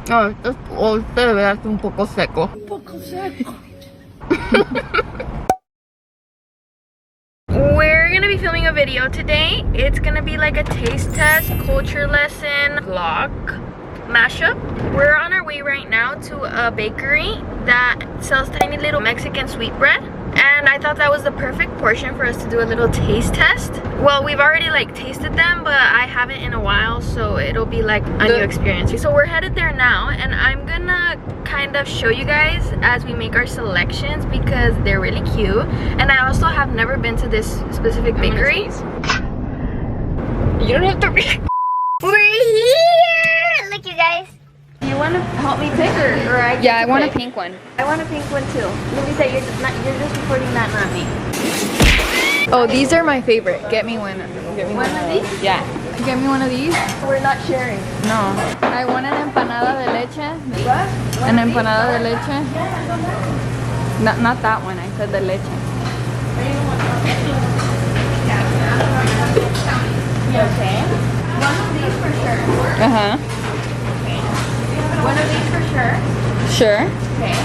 No, este de verdad es un poco seco. Un poco seco. We're gonna be filming a video today. It's gonna be like a taste test, culture lesson, vlog mashup. We're on our way right now to a bakery that sells tiny little Mexican sweetbread. And I thought that was the perfect portion for us to do a little taste test. Well, we've already like tasted them, but I haven't in a while, so it'll be like a new experience. So we're headed there now, and I'm gonna kind of show you guys as we make our selections because they're really cute. And I also have never been to this specific bakery. You don't have to be. We're here! Look, you guys. You want to help me pick or I Yeah, I want a pink one. I want a pink one too. Luisa, you're just recording that, not me. Oh, these are my favorite. Get me one. Get me One of these? Yeah. Get me one of these. We're not sharing. No. I want an empanada de leche. What? An empanada de leche. Not that one. I said de leche. Okay. One of these for sure. Uh-huh. One of these for sure. Sure. Okay.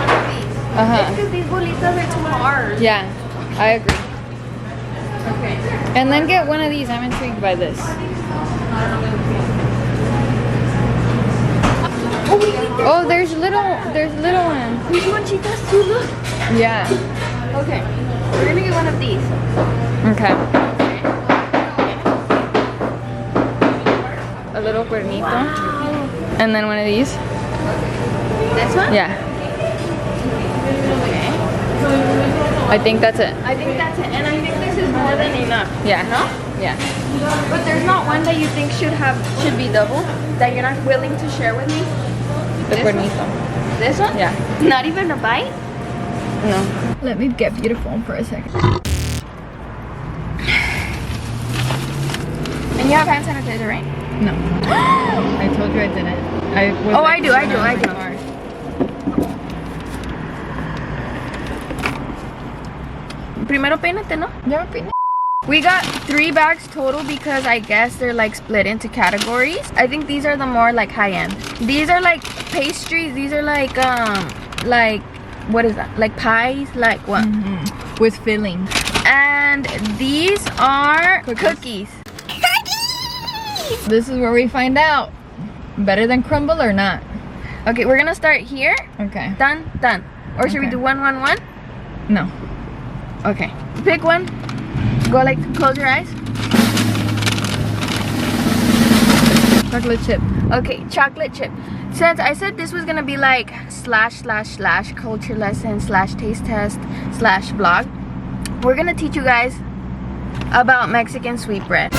One of these. Uh-huh. It's because these bolitas are too hard. Yeah, I agree. Okay. And then get one of these. I'm intrigued by this. Oh, there's little ones. There's manchitas too, look. Yeah. Okay. We're gonna get one of these. Okay. A little cuernito. Wow. And then one of these. This one? Yeah. Okay. I think that's it. I think that's it. And I think this is more than enough. Yeah. No? Yeah. But there's not one that you think should be double? That you're not willing to share with me? The This cuernito. This one? Yeah. Not even a bite? No. Let me get beautiful for a second. And you have hand sanitizer, right? No. I told you I didn't. I do. Primero peínate, ¿no? Ya me peiné. We got 3 bags total because I guess they're like split into categories. I think these are the more like high end. These are like pastries. These are like what is that? Like pies? Like what? With filling. And these are cookies. This is where we find out. Better than crumble or not? Okay, we're gonna start here. Okay. Done. Or should we do 1, 1, 1? No. Okay. Pick one. Go like, close your eyes. Chocolate chip. Okay, chocolate chip. Since I said this was gonna be like / culture lesson / taste test / vlog, we're gonna teach you guys about Mexican sweetbread.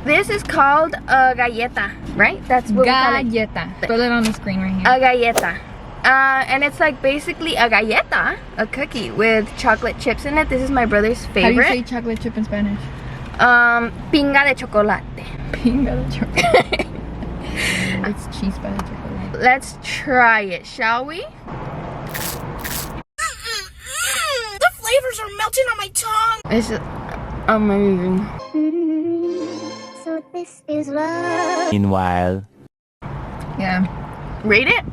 This is called a galleta, right? That's what we call it. Galleta. Put it on the screen right here. A galleta. And it's like basically a galleta, a cookie with chocolate chips in it. This is my brother's favorite. How do you say chocolate chip in Spanish? Pinga de chocolate. Pinga de chocolate. It's cheese by the chocolate. Let's try it, shall we? The flavors are melting on my tongue. It's amazing. So this is love. Meanwhile. Yeah. Rate it?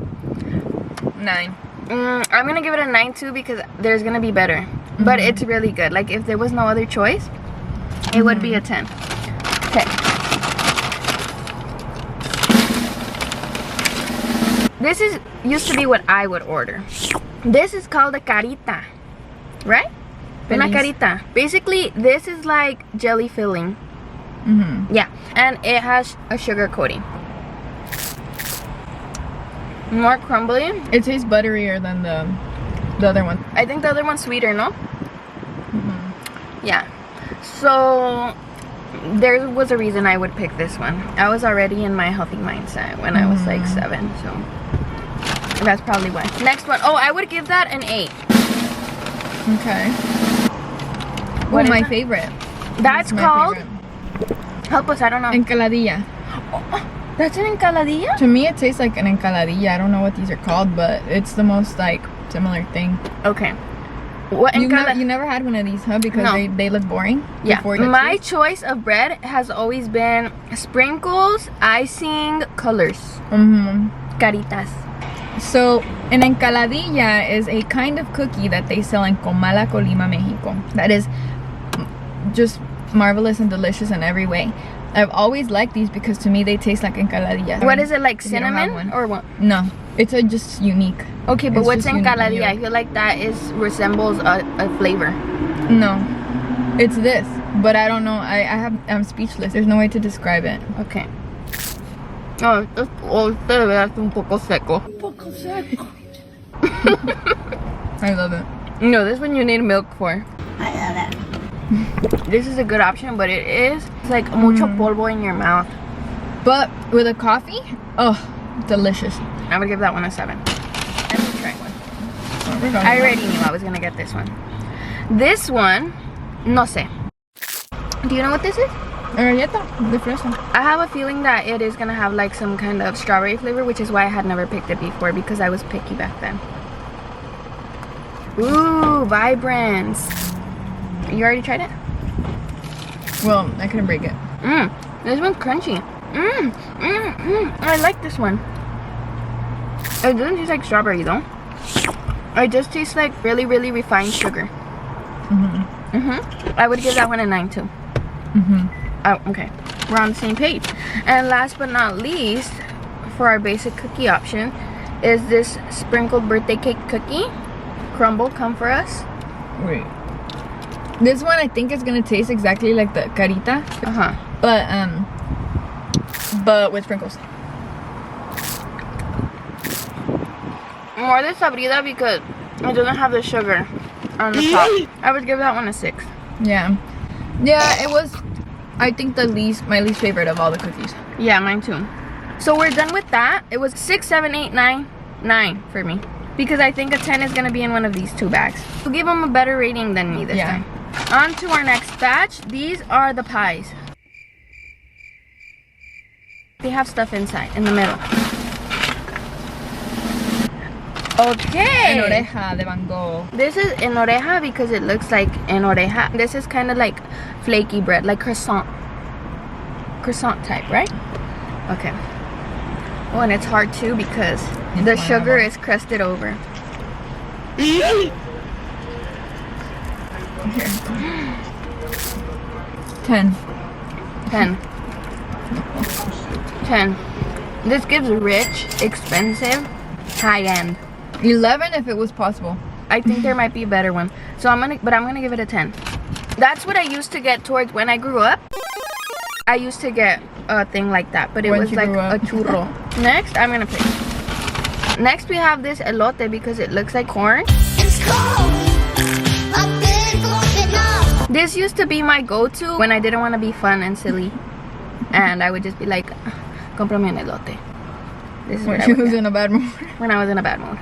9. I'm gonna give it a 9 too because there's gonna be better. But it's really good. Like if there was no other choice, it would be a 10. Okay. This used to be what I would order. This is called a carita, right? Una carita. Basically, this is like jelly filling. Yeah, and it has a sugar coating. More crumbly. It tastes butterier than the other one. I think the other one's sweeter, no? Yeah. So there was a reason I would pick this one. I was already in my healthy mindset when I was like 7, so that's probably why. Next one. Oh, I would give that an 8. Okay. What is my that? favorite. That's my called. favorite. Help us. I don't know. Encaladilla. That's an encaladilla? To me, it tastes like an encaladilla. I don't know what these are called, but it's the most like similar thing. Okay. What You never had one of these, huh? Because No. they look boring. Yeah, before you my taste? choice of bread has always been sprinkles, icing, colors, caritas. So, an encaladilla is a kind of cookie that they sell in Comala, Colima, Mexico. That is just marvelous and delicious in every way. I've always liked these because to me they taste like encaladillas. What is it, like if you don't have cinnamon one. or what? No, it's just unique. Okay, but It's what's just unique and encaladilla? I unique. feel like that resembles a flavor. No, it's this, but I don't know. I'm speechless. There's no way to describe it. Okay. Oh, te veas un poco seco. I love it. No, this one you need milk for. I love it. This is a good option, but it's like mucho polvo in your mouth. But with a coffee, oh, delicious. I would give that one a 7. Let me try one. I already knew I was gonna get this one. This one, no sé. Do you know what this is? Galleta de fresa. I have a feeling that it is gonna have like some kind of strawberry flavor, which is why I had never picked it before because I was picky back then. Ooh, Vibrance. You already tried it? Well, I couldn't break it. This one's crunchy. I like this one. It doesn't taste like strawberry though. It just tastes like really, really refined sugar. I would give that one a 9 too. Oh, okay. We're on the same page. And last but not least, for our basic cookie option, is this sprinkled birthday cake cookie. Crumble, come for us. Wait. This one I think is gonna taste exactly like the carita, but with sprinkles. More de sabrida because it doesn't have the sugar on the top. I would give that one a 6. Yeah, it was. I think my least favorite of all the cookies. Yeah, mine too. So we're done with that. It was 6, 7, 8, 9, 9 for me because I think a 10 is gonna be in one of these 2 bags. We'll give them a better rating than me this time. On to our next batch. These are the pies. They have stuff inside, in the middle. Okay. En oreja de Van Gogh. This is en oreja because it looks like en oreja. This is kind of like flaky bread, like croissant type, right? Okay. Oh, and it's hard too because the sugar is crusted over. Here. 10. 10. 10. This gives rich, expensive, high end. 11 if it was possible. I think there might be a better one. So I'm gonna give it a 10. That's what I used to get towards when I grew up. I used to get a thing like that, but it was like a churro. Next, I'm gonna pick. Next we have this elote because it looks like corn. It's cold. A big open up. This used to be my go-to when I didn't want to be fun and silly. And I would just be like, comprame un elote. This is what I She would was get in a bad mood. when I was in a bad mood.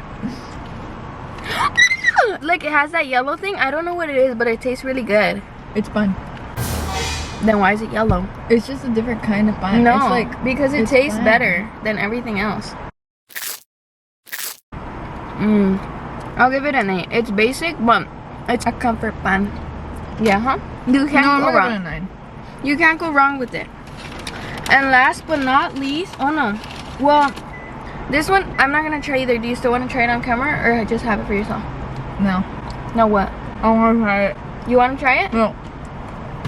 Like it has that yellow thing. I don't know what it is, but it tastes really good. It's fun. Then why is it yellow? It's just a different kind of fun. No, it's like because it it's tastes fun. better than everything else. I'll give it an 8. It's basic, but it's a comfort pan. Yeah, huh? You can't No, go I'm wrong. gonna 9. You can't go wrong with it. And last but not least, oh no. Well, this one, I'm not gonna try either. Do you still want to try it on camera or just have it for yourself? No. No, what? I want to try it. You want to try it? No.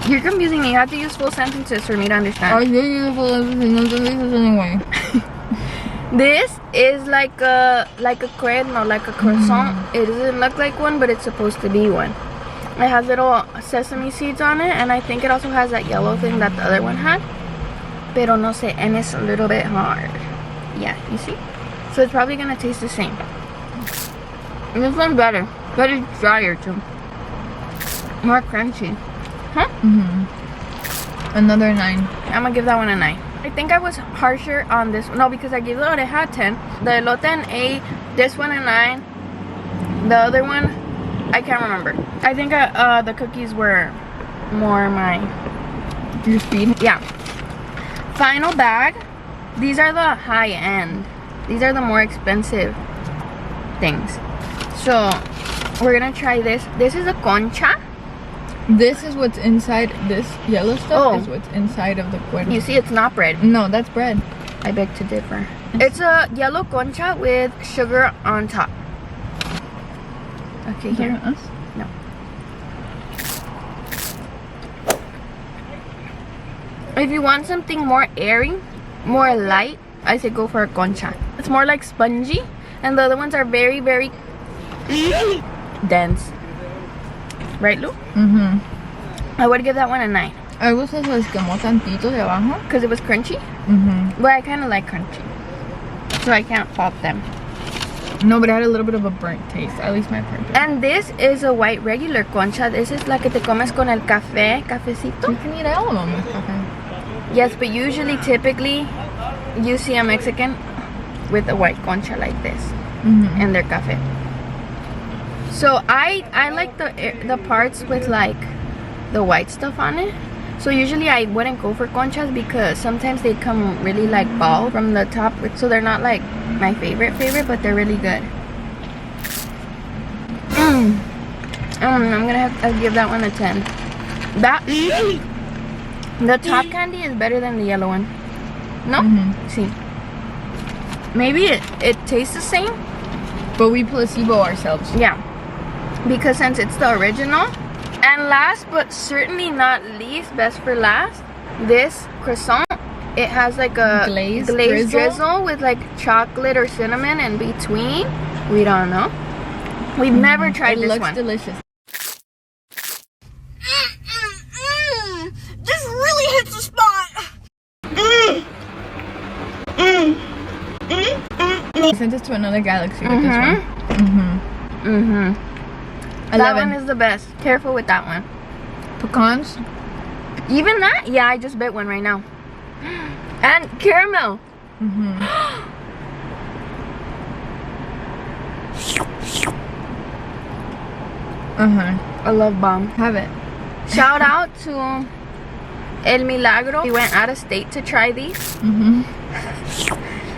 You're confusing me. You have to use full sentences for me to understand. I did use full sentences anyway. This is like a cuerno, like a croissant. It doesn't look like one, but it's supposed to be one. It has little sesame seeds on it, and I think it also has that yellow thing that the other one had. Pero no sé, and it's a little bit hard. Yeah, you see? So it's probably gonna taste the same. And this one's better, but it's drier too. More crunchy. Huh? Another 9. I'm gonna give that one a 9. I think I was harsher on this one. No, because I gave the oreja 10. The elote an 8. This one a 9. The other one, I can't remember. I think the cookies were more my... Your speed? Yeah. Final bag. These are the high end. These are the more expensive things. So, we're gonna try this. This is a concha. This is what's inside. This yellow stuff Oh. is what's inside of the cuerno. You see, it's not bread. No, that's bread. I beg to differ. It's a yellow concha with sugar on top. Okay, Is that here. us? No. If you want something more airy, more light, I say go for a concha. It's more like spongy, and the other ones are very, very dense. Right, Lu? Mm-hmm. I would give that one a 9 A vos se les quemó tantito de abajo. because it was crunchy. Mm-hmm. But I kind of like crunchy, so I can't fault them. No, but it had a little bit of a burnt taste. At least my part did. And this is a white regular concha. This is la que te comes con el cafecito. You can eat all of them with coffee. Yes, but usually, typically, you see a Mexican with a white concha like this Mm-hmm. and their cafe. So I like the parts with like the white stuff on it. So usually I wouldn't go for conchas because sometimes they come really like bald from the top, so they're not like my favorite, but they're really good. I'm gonna have to give that one a 10. That the top candy is better than the yellow one. No? Mhm. See. Maybe it tastes the same. But we placebo ourselves. Yeah. Because since it's the original. And last but certainly not least, best for last, this croissant. It has like a Glazed drizzle with like chocolate or cinnamon in between. We don't know. We've never tried It this looks one. delicious. This really hits the spot. I sent this to another galaxy with this one. Mm-hmm. That 11. one is the best. Careful with that one. Pecans. Even that? Yeah, I just bit one right now. And caramel. Mm-hmm. Uh-huh. I love bomb. Have it. Shout out to El Milagro. We went out of state to try these. Mm-hmm.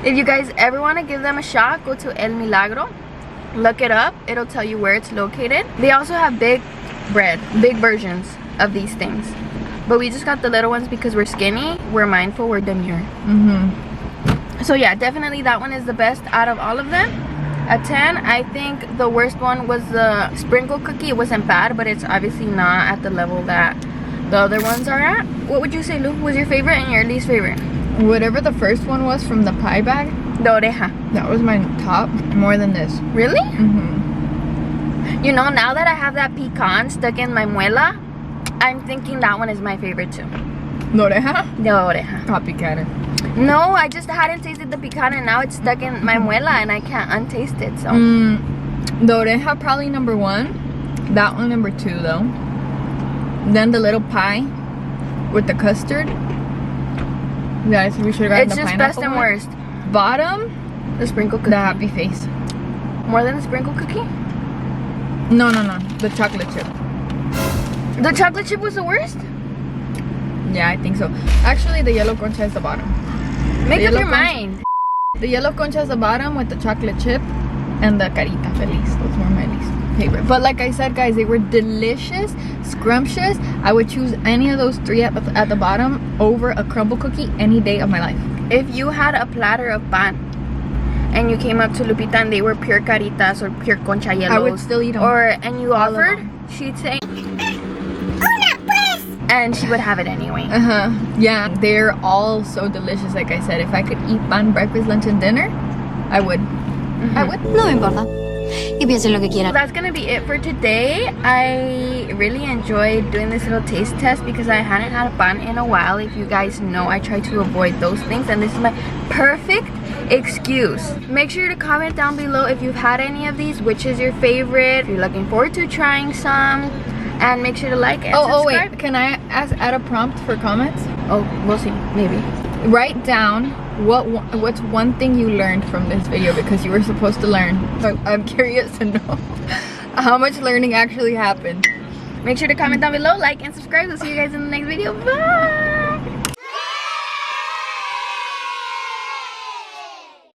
If you guys ever want to give them a shot, go to El Milagro. Look it up. It'll tell you where it's located. They also have big versions of these things. But we just got the little ones because we're skinny, we're mindful, we're demure. Mm-hmm. So yeah, definitely that one is the best out of all of them. A 10. I think the worst one was the sprinkle cookie. It wasn't bad, but it's obviously not at the level that the other ones are at. What would you say, Lu, was your favorite and your least favorite? Whatever the first one was from the pie bag, The oreja. that was my top. More than this. Really? Mm-hmm. You know, now that I have that pecan stuck in my muela, I'm thinking that one is my favorite too. The oreja? The oreja. Copycatter. No, I just hadn't tasted the pecan and now it's stuck in my muela and I can't untaste it. So The oreja probably number 1. That one number 2 though. Then the little pie with the custard. Yeah, so we should have gotten it's the just pineapple best and one. worst. Bottom, The sprinkle cookie. the happy face. More than the sprinkle cookie? No. The chocolate chip. The chocolate chip was the worst? Yeah, I think so. Actually, the yellow concha is the bottom. Make The up yellow your concha- mind. The yellow concha is the bottom with the chocolate chip and the carita feliz. Those were my least favorite. But like I said, guys, they were delicious, scrumptious. I would choose any of those 3 at the bottom over a crumble cookie any day of my life. If you had a platter of pan and you came up to Lupita and they were pure caritas or pure concha yellows, I would still eat them. and you All of offered, them. she'd say, and she would have it anyway. Yeah, they're all so delicious. Like I said, if I could eat pan, breakfast, lunch, and dinner, I would. I would. No me importa. Y piensen lo que So quieran. that's gonna be it for today. I really enjoyed doing this little taste test because I hadn't had a pan in a while. If you guys know, I try to avoid those things and this is my perfect excuse. Make sure to comment down below if you've had any of these, which is your favorite, if you're looking forward to trying some, and make sure to like and Oh subscribe. wait, can I add a prompt for comments? Oh, we'll see, maybe. Write down what's one thing you learned from this video because you were supposed to learn. So I'm curious to know how much learning actually happened. Make sure to comment down below, like and subscribe. We'll see you guys in the next video. Bye!